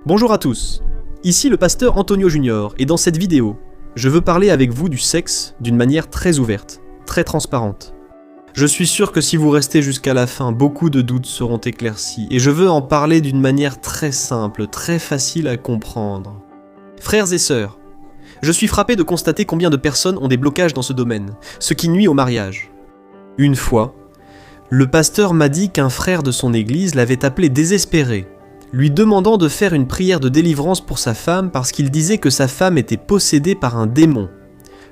Bonjour à tous, ici le pasteur Antonio Junior et dans cette vidéo, je veux parler avec vous du sexe d'une manière très ouverte, très transparente. Je suis sûr que si vous restez jusqu'à la fin, beaucoup de doutes seront éclaircis et je veux en parler d'une manière très simple, très facile à comprendre. Frères et sœurs, je suis frappé de constater combien de personnes ont des blocages dans ce domaine, ce qui nuit au mariage. Une fois, le pasteur m'a dit qu'un frère de son église l'avait appelé désespéré, lui demandant de faire une prière de délivrance pour sa femme parce qu'il disait que sa femme était possédée par un démon,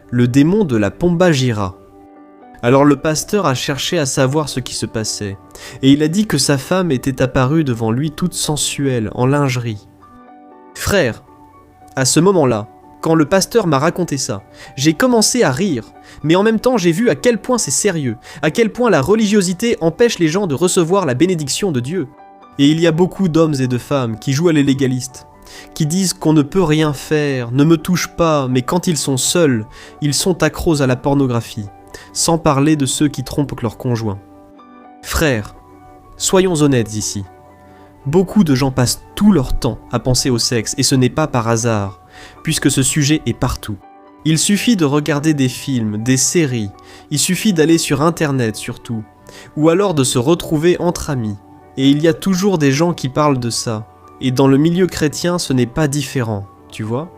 le démon de la Pombagira. Alors le pasteur a cherché à savoir ce qui se passait, et il a dit que sa femme était apparue devant lui toute sensuelle, en lingerie. Frère, à ce moment-là, quand le pasteur m'a raconté ça, j'ai commencé à rire, mais en même temps j'ai vu à quel point c'est sérieux, à quel point la religiosité empêche les gens de recevoir la bénédiction de Dieu. Et il y a beaucoup d'hommes et de femmes qui jouent à l'illégaliste, qui disent qu'on ne peut rien faire, ne me touche pas, mais quand ils sont seuls, ils sont accros à la pornographie, sans parler de ceux qui trompent leurs conjoints. Frères, soyons honnêtes ici. Beaucoup de gens passent tout leur temps à penser au sexe, et ce n'est pas par hasard, puisque ce sujet est partout. Il suffit de regarder des films, des séries, il suffit d'aller sur internet surtout, ou alors de se retrouver entre amis. Et il y a toujours des gens qui parlent de ça. Et dans le milieu chrétien, ce n'est pas différent, tu vois ?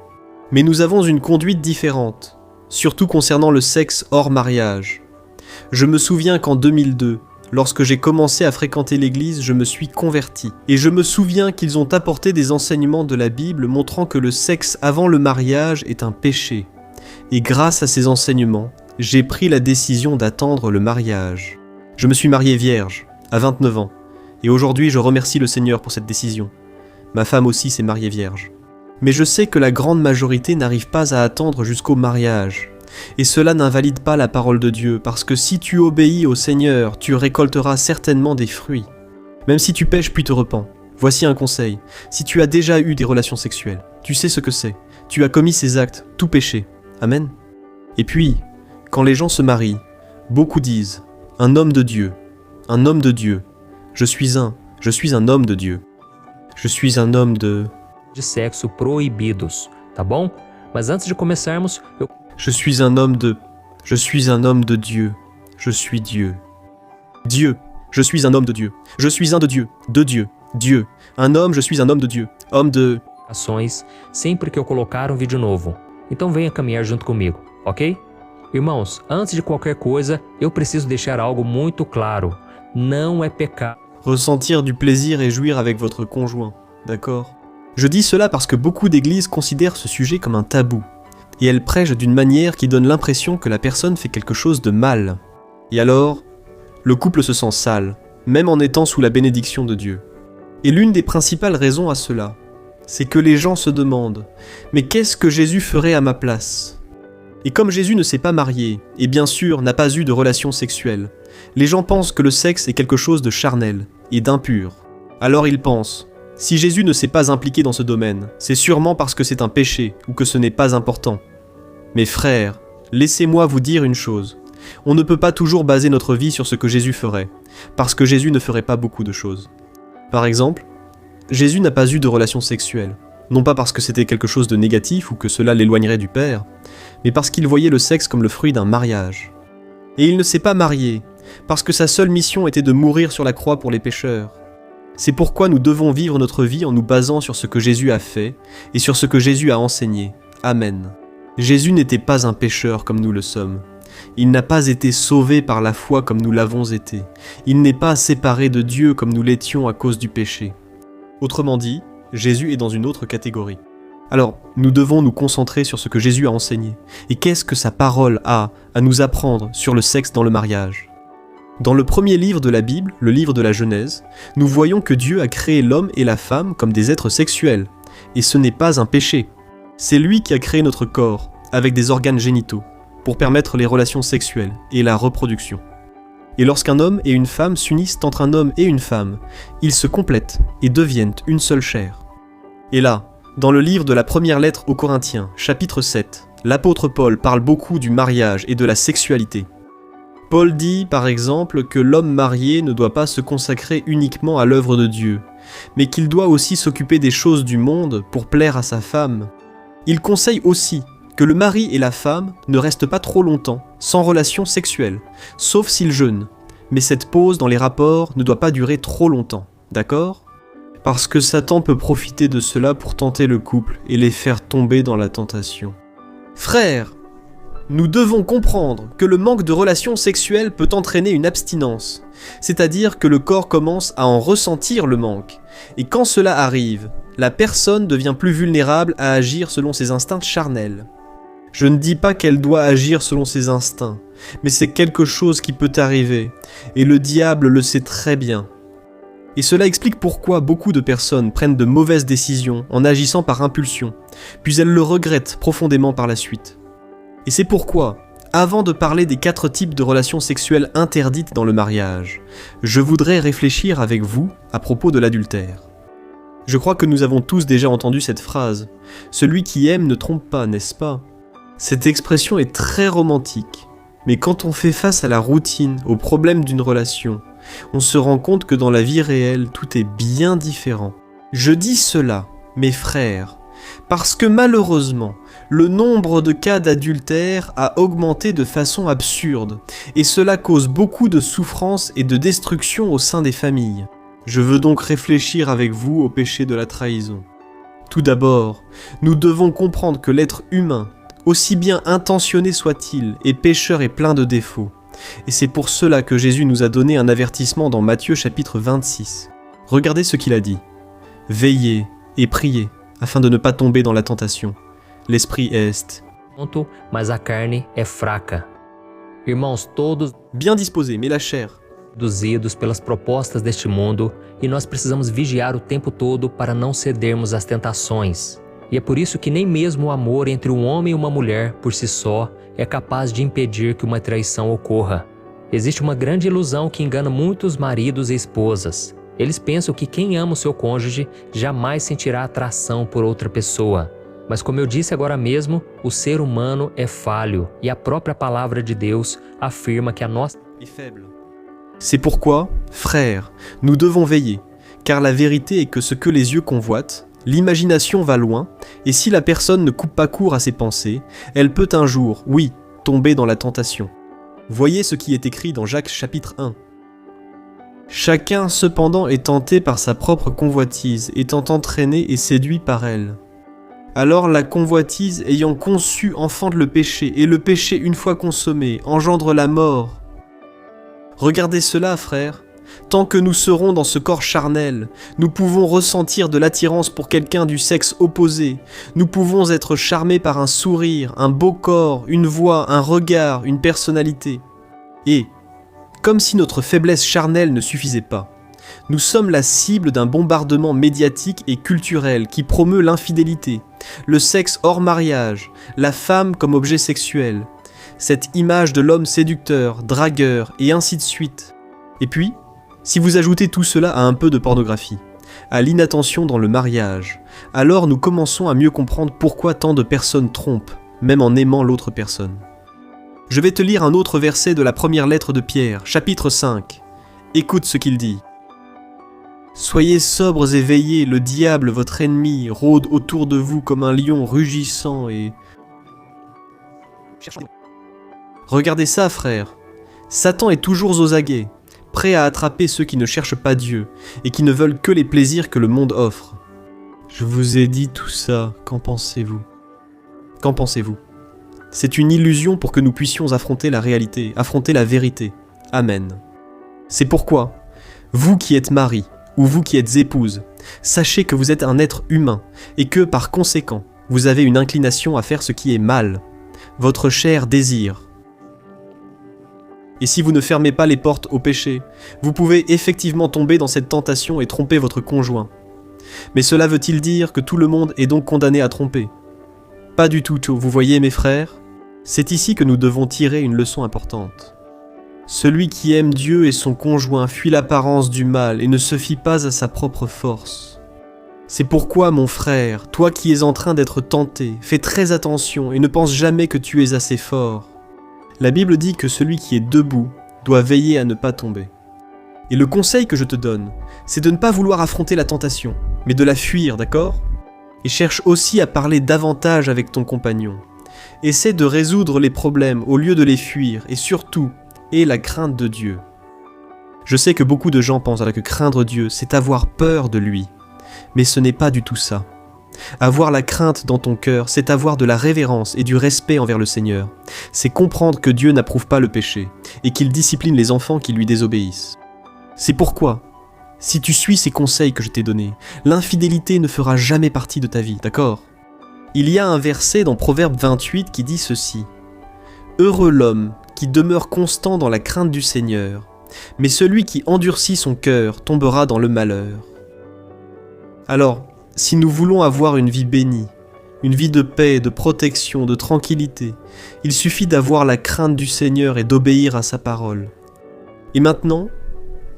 Mais nous avons une conduite différente, surtout concernant le sexe hors mariage. Je me souviens qu'en 2002, lorsque j'ai commencé à fréquenter l'église, je me suis converti. Et je me souviens qu'ils ont apporté des enseignements de la Bible montrant que le sexe avant le mariage est un péché. Et grâce à ces enseignements, j'ai pris la décision d'attendre le mariage. Je me suis marié vierge, à 29 ans. Et aujourd'hui, je remercie le Seigneur pour cette décision. Ma femme aussi s'est mariée vierge. Mais je sais que la grande majorité n'arrive pas à attendre jusqu'au mariage. Et cela n'invalide pas la parole de Dieu, parce que si tu obéis au Seigneur, tu récolteras certainement des fruits. Même si tu pèches puis te repens. Voici un conseil. Si tu as déjà eu des relations sexuelles, tu sais ce que c'est. Tu as commis ces actes, tout péché. Amen. Et puis, quand les gens se marient, beaucoup disent « un homme de Dieu, un homme de Dieu ». Je suis un homme de Dieu. Je suis un homme de sexo proibidos, tá bom? Mas antes de começarmos, Je suis un homme de Dieu. Je suis Dieu. Dieu. Je suis un homme de Dieu. Je suis un de Dieu. De Dieu. Dieu. Un homme, je suis un homme de Dieu. Homme de... ações sempre que eu colocar um vídeo novo. Então venha caminhar junto comigo, ok? Irmãos, antes de qualquer coisa, eu preciso deixar algo muito claro. Não é pecado. Ressentir du plaisir et jouir avec votre conjoint, d'accord ? Je dis cela parce que beaucoup d'églises considèrent ce sujet comme un tabou, et elles prêchent d'une manière qui donne l'impression que la personne fait quelque chose de mal. Et alors, le couple se sent sale, même en étant sous la bénédiction de Dieu. Et l'une des principales raisons à cela, c'est que les gens se demandent « Mais qu'est-ce que Jésus ferait à ma place ?» Et comme Jésus ne s'est pas marié, et bien sûr n'a pas eu de relations sexuelles, les gens pensent que le sexe est quelque chose de charnel et d'impur. Alors ils pensent, si Jésus ne s'est pas impliqué dans ce domaine, c'est sûrement parce que c'est un péché ou que ce n'est pas important. Mes frères, laissez-moi vous dire une chose. On ne peut pas toujours baser notre vie sur ce que Jésus ferait, parce que Jésus ne ferait pas beaucoup de choses. Par exemple, Jésus n'a pas eu de relations sexuelles, non pas parce que c'était quelque chose de négatif ou que cela l'éloignerait du Père, mais parce qu'il voyait le sexe comme le fruit d'un mariage. Et il ne s'est pas marié, parce que sa seule mission était de mourir sur la croix pour les pécheurs. C'est pourquoi nous devons vivre notre vie en nous basant sur ce que Jésus a fait et sur ce que Jésus a enseigné. Amen. Jésus n'était pas un pécheur comme nous le sommes. Il n'a pas été sauvé par la foi comme nous l'avons été. Il n'est pas séparé de Dieu comme nous l'étions à cause du péché. Autrement dit, Jésus est dans une autre catégorie. Alors, nous devons nous concentrer sur ce que Jésus a enseigné. Et qu'est-ce que sa parole a à nous apprendre sur le sexe dans le mariage ? Dans le premier livre de la Bible, le livre de la Genèse, nous voyons que Dieu a créé l'homme et la femme comme des êtres sexuels. Et ce n'est pas un péché. C'est lui qui a créé notre corps, avec des organes génitaux, pour permettre les relations sexuelles et la reproduction. Et lorsqu'un homme et une femme s'unissent entre un homme et une femme, ils se complètent et deviennent une seule chair. Et là, dans le livre de la première lettre aux Corinthiens, chapitre 7, l'apôtre Paul parle beaucoup du mariage et de la sexualité. Paul dit par exemple que l'homme marié ne doit pas se consacrer uniquement à l'œuvre de Dieu, mais qu'il doit aussi s'occuper des choses du monde pour plaire à sa femme. Il conseille aussi que le mari et la femme ne restent pas trop longtemps sans relation sexuelle, sauf s'ils jeûnent, mais cette pause dans les rapports ne doit pas durer trop longtemps, d'accord ? Parce que Satan peut profiter de cela pour tenter le couple et les faire tomber dans la tentation. Frères, nous devons comprendre que le manque de relations sexuelles peut entraîner une abstinence, c'est-à-dire que le corps commence à en ressentir le manque, et quand cela arrive, la personne devient plus vulnérable à agir selon ses instincts charnels. Je ne dis pas qu'elle doit agir selon ses instincts, mais c'est quelque chose qui peut arriver, et le diable le sait très bien. Et cela explique pourquoi beaucoup de personnes prennent de mauvaises décisions en agissant par impulsion, puis elles le regrettent profondément par la suite. Et c'est pourquoi, avant de parler des 4 types de relations sexuelles interdites dans le mariage, je voudrais réfléchir avec vous à propos de l'adultère. Je crois que nous avons tous déjà entendu cette phrase « Celui qui aime ne trompe pas, n'est-ce pas ?» Cette expression est très romantique, mais quand on fait face à la routine, aux problèmes d'une relation, on se rend compte que dans la vie réelle, tout est bien différent. Je dis cela, mes frères, parce que malheureusement, le nombre de cas d'adultère a augmenté de façon absurde, et cela cause beaucoup de souffrance et de destruction au sein des familles. Je veux donc réfléchir avec vous au péché de la trahison. Tout d'abord, nous devons comprendre que l'être humain, aussi bien intentionné soit-il, est pécheur et plein de défauts. Et c'est pour cela que Jésus nous a donné un avertissement dans Matthieu chapitre 26. Regardez ce qu'il a dit. « Veillez et priez, afin de ne pas tomber dans la tentation. L'esprit est... » Mas a carne é fraca. Irmãos, todos bien disposé, mais la chair. Seduzidos pelas propostas deste mundo, e nós precisamos vigiar o tempo todo para não cedermos às tentações. E é por isso que nem mesmo o amor entre um homem e uma mulher, por si só, é capaz de impedir que uma traição ocorra. Existe uma grande ilusão que engana muitos maridos e esposas. Eles pensam que quem ama o seu cônjuge jamais sentirá atração por outra pessoa. Mas como eu disse agora mesmo, o ser humano é falho e a própria palavra de Deus afirma que a nossa est faible. C'est pourquoi, frères, nous devons veiller, car la vérité est que ce que les yeux convoitent, l'imagination va loin, et si la personne ne coupe pas court à ses pensées, elle peut un jour, oui, tomber dans la tentation. Voyez ce qui est écrit dans Jacques chapitre 1. Chacun cependant est tenté par sa propre convoitise, étant entraîné et séduit par elle. Alors la convoitise ayant conçu enfante le péché, et le péché une fois consommé engendre la mort. Regardez cela, frères. Tant que nous serons dans ce corps charnel, nous pouvons ressentir de l'attirance pour quelqu'un du sexe opposé. Nous pouvons être charmés par un sourire, un beau corps, une voix, un regard, une personnalité. Et, comme si notre faiblesse charnelle ne suffisait pas, nous sommes la cible d'un bombardement médiatique et culturel qui promeut l'infidélité, le sexe hors mariage, la femme comme objet sexuel, cette image de l'homme séducteur, dragueur, et ainsi de suite. Et puis, si vous ajoutez tout cela à un peu de pornographie, à l'inattention dans le mariage, alors nous commençons à mieux comprendre pourquoi tant de personnes trompent, même en aimant l'autre personne. Je vais te lire un autre verset de la première lettre de Pierre, chapitre 5. Écoute ce qu'il dit. « Soyez sobres et veillez, le diable, votre ennemi, rôde autour de vous comme un lion rugissant et... » Regardez ça, frère. Satan est toujours aux aguets, prêt à attraper ceux qui ne cherchent pas Dieu et qui ne veulent que les plaisirs que le monde offre. Je vous ai dit tout ça, qu'en pensez-vous ? Qu'en pensez-vous ? C'est une illusion pour que nous puissions affronter la réalité, affronter la vérité. Amen. C'est pourquoi, vous qui êtes mari, ou vous qui êtes épouse, sachez que vous êtes un être humain et que, par conséquent, vous avez une inclination à faire ce qui est mal. Votre chair désire. Et si vous ne fermez pas les portes au péché, vous pouvez effectivement tomber dans cette tentation et tromper votre conjoint. Mais cela veut-il dire que tout le monde est donc condamné à tromper ? Pas du tout, vous voyez mes frères ? C'est ici que nous devons tirer une leçon importante. Celui qui aime Dieu et son conjoint fuit l'apparence du mal et ne se fie pas à sa propre force. C'est pourquoi, mon frère, toi qui es en train d'être tenté, fais très attention et ne pense jamais que tu es assez fort. La Bible dit que celui qui est debout doit veiller à ne pas tomber. Et le conseil que je te donne, c'est de ne pas vouloir affronter la tentation, mais de la fuir, d'accord ? Et cherche aussi à parler davantage avec ton compagnon. Essaie de résoudre les problèmes au lieu de les fuir, et surtout, aie la crainte de Dieu. Je sais que beaucoup de gens pensent que craindre Dieu, c'est avoir peur de lui. Mais ce n'est pas du tout ça. Avoir la crainte dans ton cœur, c'est avoir de la révérence et du respect envers le Seigneur. C'est comprendre que Dieu n'approuve pas le péché, et qu'il discipline les enfants qui lui désobéissent. C'est pourquoi, si tu suis ces conseils que je t'ai donnés, l'infidélité ne fera jamais partie de ta vie, d'accord ? Il y a un verset dans Proverbe 28 qui dit ceci. « Heureux l'homme qui demeure constant dans la crainte du Seigneur, mais celui qui endurcit son cœur tombera dans le malheur. » Alors, si nous voulons avoir une vie bénie, une vie de paix, de protection, de tranquillité, il suffit d'avoir la crainte du Seigneur et d'obéir à sa parole. Et maintenant,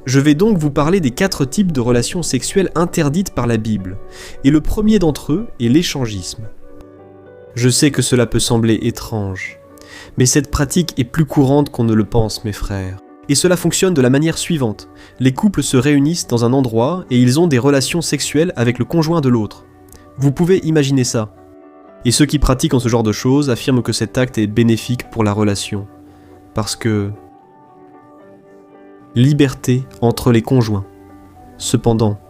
je vais donc vous parler des 4 types de relations sexuelles interdites par la Bible, et le premier d'entre eux est l'échangisme. Je sais que cela peut sembler étrange, mais cette pratique est plus courante qu'on ne le pense, mes frères. Et cela fonctionne de la manière suivante. Les couples se réunissent dans un endroit et ils ont des relations sexuelles avec le conjoint de l'autre. Vous pouvez imaginer ça. Et ceux qui pratiquent ce genre de choses affirment que cet acte est bénéfique pour la relation. Parce que... liberté entre les conjoints. Cependant,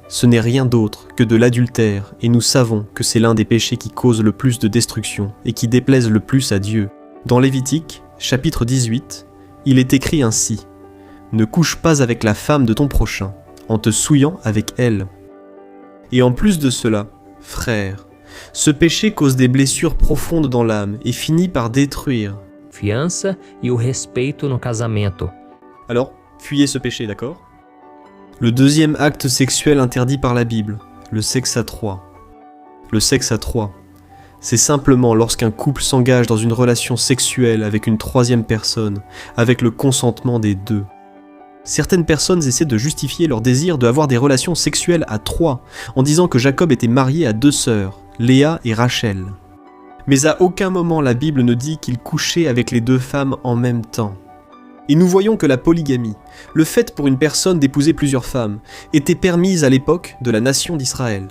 ce n'est rien d'autre que de l'adultère et nous savons que c'est l'un des péchés qui cause le plus de destruction et qui déplaise le plus à Dieu. Dans Lévitique, chapitre 18, il est écrit ainsi : « Ne couche pas avec la femme de ton prochain, en te souillant avec elle. » Et en plus de cela, frères, ce péché cause des blessures profondes dans l'âme et finit par détruire. Fiança e o respeito no casamento. Alors, fuyez ce péché, d'accord ? Le deuxième acte sexuel interdit par la Bible, le sexe à 3. Le sexe à 3. C'est simplement lorsqu'un couple s'engage dans une relation sexuelle avec une troisième personne, avec le consentement des deux. Certaines personnes essaient de justifier leur désir d'avoir des relations sexuelles à 3, en disant que Jacob était marié à 2 sœurs, Léa et Rachel. Mais à aucun moment la Bible ne dit qu'il couchait avec les 2 femmes en même temps. Et nous voyons que la polygamie, le fait pour une personne d'épouser plusieurs femmes, était permise à l'époque de la nation d'Israël.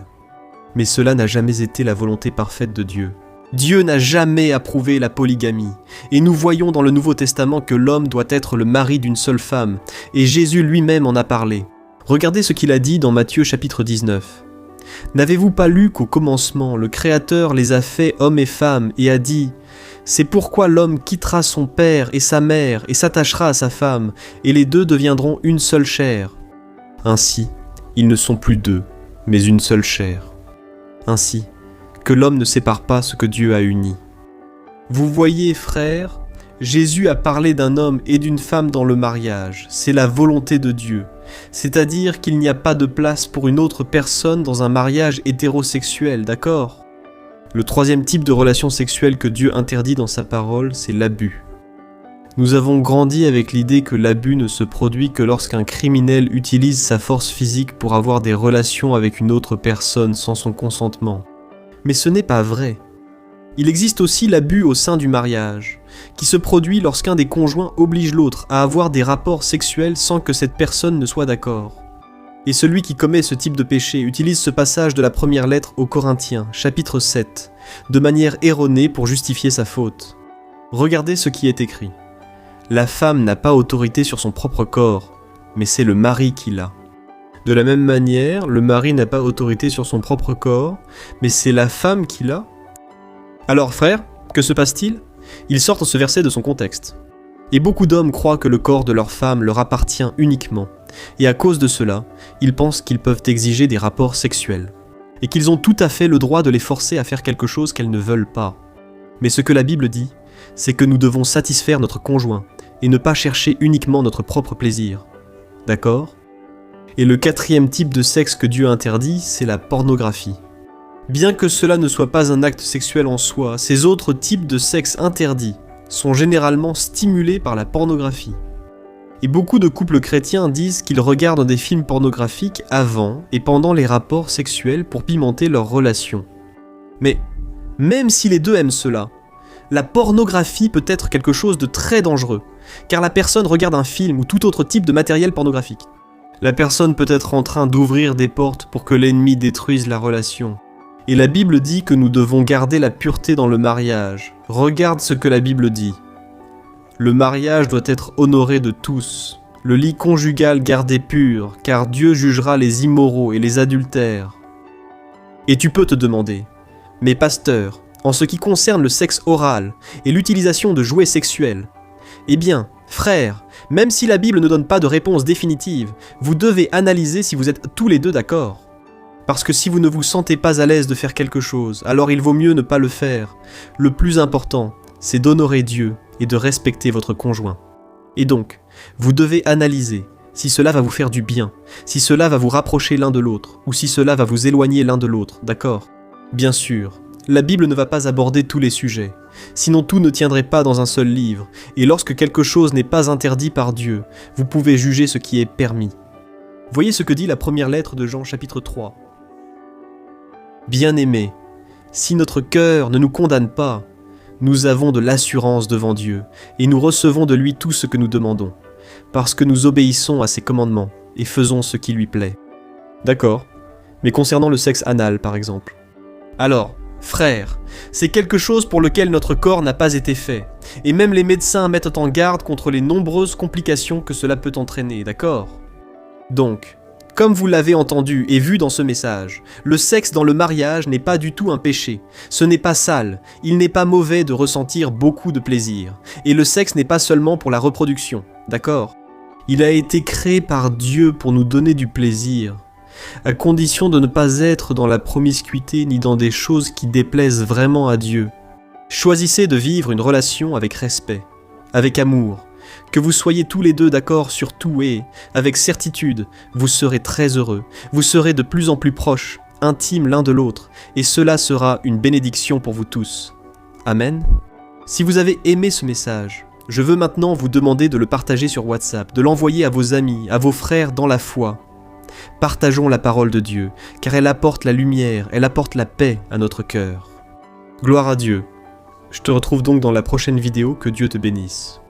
Mais cela n'a jamais été la volonté parfaite de Dieu. Dieu n'a jamais approuvé la polygamie, et nous voyons dans le Nouveau Testament que l'homme doit être le mari d'une seule femme, et Jésus lui-même en a parlé. Regardez ce qu'il a dit dans Matthieu chapitre 19. « N'avez-vous pas lu qu'au commencement, le Créateur les a faits hommes et femmes, et a dit « C'est pourquoi l'homme quittera son père et sa mère, et s'attachera à sa femme, et les 2 deviendront une seule chair. Ainsi, ils ne sont plus 2, mais une seule chair. Ainsi, que l'homme ne sépare pas ce que Dieu a uni. » Vous voyez, frères, Jésus a parlé d'un homme et d'une femme dans le mariage. C'est la volonté de Dieu. C'est-à-dire qu'il n'y a pas de place pour une autre personne dans un mariage hétérosexuel, d'accord ? Le troisième type de relation sexuelle que Dieu interdit dans sa parole, c'est l'abus. Nous avons grandi avec l'idée que l'abus ne se produit que lorsqu'un criminel utilise sa force physique pour avoir des relations avec une autre personne sans son consentement. Mais ce n'est pas vrai. Il existe aussi l'abus au sein du mariage, qui se produit lorsqu'un des conjoints oblige l'autre à avoir des rapports sexuels sans que cette personne ne soit d'accord. Et celui qui commet ce type de péché utilise ce passage de la première lettre aux Corinthiens, chapitre 7, de manière erronée pour justifier sa faute. Regardez ce qui est écrit. La femme n'a pas autorité sur son propre corps, mais c'est le mari qui l'a. De la même manière, le mari n'a pas autorité sur son propre corps, mais c'est la femme qui l'a. Alors frère, que se passe-t-il ? Ils sortent ce verset de son contexte. Et beaucoup d'hommes croient que le corps de leur femme leur appartient uniquement, et à cause de cela, ils pensent qu'ils peuvent exiger des rapports sexuels, et qu'ils ont tout à fait le droit de les forcer à faire quelque chose qu'elles ne veulent pas. Mais ce que la Bible dit, c'est que nous devons satisfaire notre conjoint, et ne pas chercher uniquement notre propre plaisir. D'accord ? Et le quatrième type de sexe que Dieu interdit, c'est la pornographie. Bien que cela ne soit pas un acte sexuel en soi, ces autres types de sexe interdits sont généralement stimulés par la pornographie. Et beaucoup de couples chrétiens disent qu'ils regardent des films pornographiques avant et pendant les rapports sexuels pour pimenter leurs relations. Mais même si les deux aiment cela, la pornographie peut être quelque chose de très dangereux, car la personne regarde un film ou tout autre type de matériel pornographique. La personne peut être en train d'ouvrir des portes pour que l'ennemi détruise la relation. Et la Bible dit que nous devons garder la pureté dans le mariage. Regarde ce que la Bible dit. Le mariage doit être honoré de tous. Le lit conjugal gardé pur, car Dieu jugera les immoraux et les adultères. Et tu peux te demander, mais pasteur, en ce qui concerne le sexe oral et l'utilisation de jouets sexuels, eh bien, frère, même si la Bible ne donne pas de réponse définitive, vous devez analyser si vous êtes tous les deux d'accord. Parce que si vous ne vous sentez pas à l'aise de faire quelque chose, alors il vaut mieux ne pas le faire. Le plus important, c'est d'honorer Dieu et de respecter votre conjoint. Et donc, vous devez analyser si cela va vous faire du bien, si cela va vous rapprocher l'un de l'autre, ou si cela va vous éloigner l'un de l'autre, d'accord ? Bien sûr, la Bible ne va pas aborder tous les sujets, sinon tout ne tiendrait pas dans un seul livre, et lorsque quelque chose n'est pas interdit par Dieu, vous pouvez juger ce qui est permis. Voyez ce que dit la première lettre de Jean chapitre 3. Bien-aimés, si notre cœur ne nous condamne pas, nous avons de l'assurance devant Dieu, et nous recevons de lui tout ce que nous demandons, parce que nous obéissons à ses commandements, et faisons ce qui lui plaît. D'accord, mais concernant le sexe anal par exemple. Alors, frères, c'est quelque chose pour lequel notre corps n'a pas été fait, et même les médecins mettent en garde contre les nombreuses complications que cela peut entraîner, d'accord ? Donc, comme vous l'avez entendu et vu dans ce message, le sexe dans le mariage n'est pas du tout un péché, ce n'est pas sale, il n'est pas mauvais de ressentir beaucoup de plaisir, et le sexe n'est pas seulement pour la reproduction, d'accord ? Il a été créé par Dieu pour nous donner du plaisir, à condition de ne pas être dans la promiscuité ni dans des choses qui déplaisent vraiment à Dieu. Choisissez de vivre une relation avec respect, avec amour, que vous soyez tous les deux d'accord sur tout et, avec certitude, vous serez très heureux, vous serez de plus en plus proches, intimes l'un de l'autre, et cela sera une bénédiction pour vous tous. Amen. Si vous avez aimé ce message, je veux maintenant vous demander de le partager sur WhatsApp, de l'envoyer à vos amis, à vos frères dans la foi. Partageons la parole de Dieu, car elle apporte la lumière, elle apporte la paix à notre cœur. Gloire à Dieu. Je te retrouve donc dans la prochaine vidéo, que Dieu te bénisse.